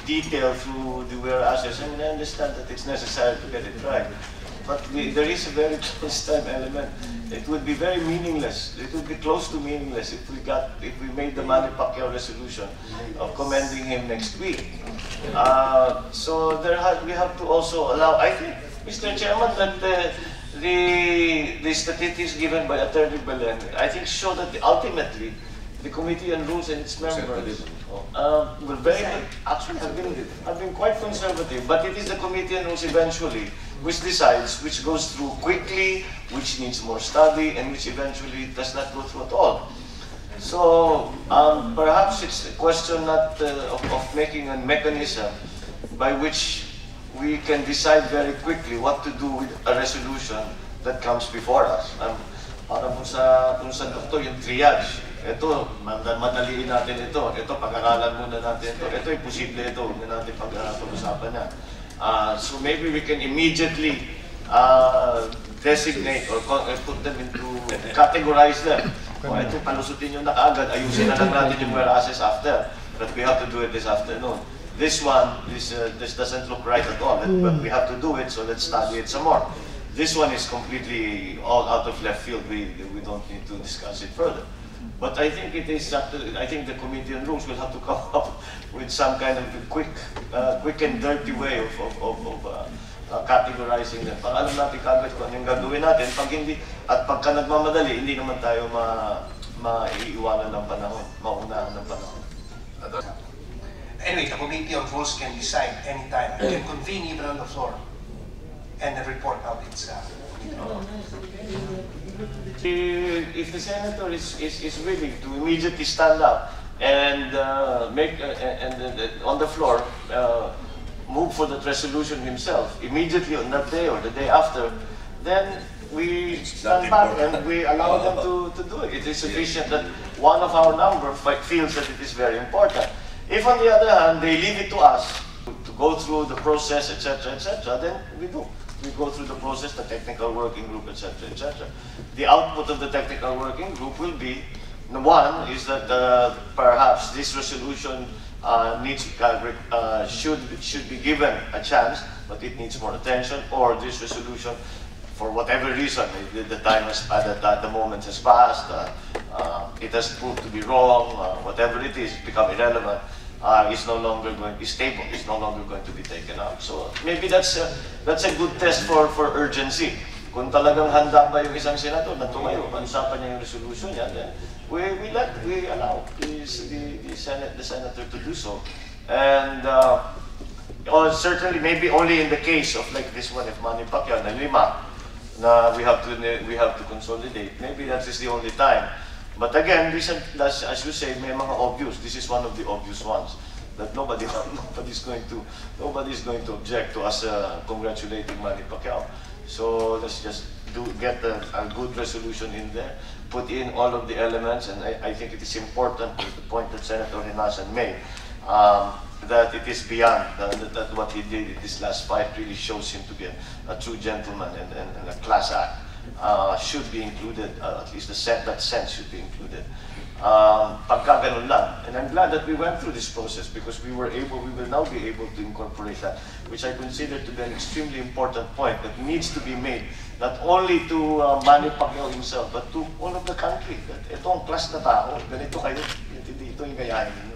detail through the whereases. I mean, I understand that it's necessary to get it right. But there is a very close time element. It would be very meaningless. It would be close to meaningless if we made the Manny Pacquiao resolution of commending him next week. So we have to also allow. I think, Mr. Chairman, that the statistics given by Attorney Belen, I think, show that ultimately the Committee on Rules and its members were very good. Actually, have been quite conservative. But it is the Committee on Rules eventually which decides, which goes through quickly, which needs more study, and which eventually does not go through at all. So perhaps it's a question not of making a mechanism by which we can decide very quickly what to do with a resolution that comes before us. Para kung sa doktor, yung triage. Ito, madaliin natin ito. Ito, pag-aralan muna natin ito. Ito, imposible ito. Huwag na natin pag-usapan yan. So maybe we can immediately designate or put them into, categorize them. Kung ito, palusutin nyo na kaagad, ayusin na lang natin yung whereases after. But we have to do it this afternoon. This one, this doesn't look right at all, but we have to do it, so let's study it some more. This one is completely all out of left field. We don't need to discuss it further. But I think it is. I think the Committee on Rules will have to come up with some kind of quick and dirty way of categorizing them. Para alam natin kagad kung ano yung gagawin natin. Pag hindi, at pagka nagmamadali, hindi naman tayo maiiwanan ng panahon, maunahan ng panahon. Anyway, the Committee on Rules can decide anytime. It can convene even on the floor and report out its If the senator is willing to immediately stand up and on the floor move for that resolution himself immediately on that day or the day after, then we stand back and we allow them to do it. It is sufficient that one of our number feels that it is very important. If on the other hand they leave it to us to go through the process, etc., then we do. We go through the process, the technical working group, etc., etc. The output of the technical working group will be, one is that perhaps this resolution should be given a chance, but it needs more attention, or this resolution, for whatever reason, the time has the moment has passed, it has proved to be wrong, whatever it is, become irrelevant. Is no longer going to be stable. Is no longer going to be taken out. So maybe that's a good test for urgency. Kung talagang handa ba yung isang senator na tumayo, pag-usapan niya yung resolution niya, then we allow the senator to do so. And certainly, maybe only in the case of like this one, if Manny Pacquiao na 5, na we have to consolidate. Maybe that is the only time. But again, as you say, may mga obvious. This is one of the obvious ones that nobody's going to object to us congratulating Manny Pacquiao. So let's just get a good resolution in there, put in all of the elements, and I think it is important, the point that Senator Hinasan made, that it is beyond that what he did in this last fight really shows him to be a true gentleman and a class act. Should be included, at least that sense should be included. Pagka ganun lang. And I'm glad that we went through this process because we will now be able to incorporate that, which I consider to be an extremely important point that needs to be made, not only to Manny Pacquiao himself, but to all of the country. That itong class na tao, ganito kayo, ito yung gayahin.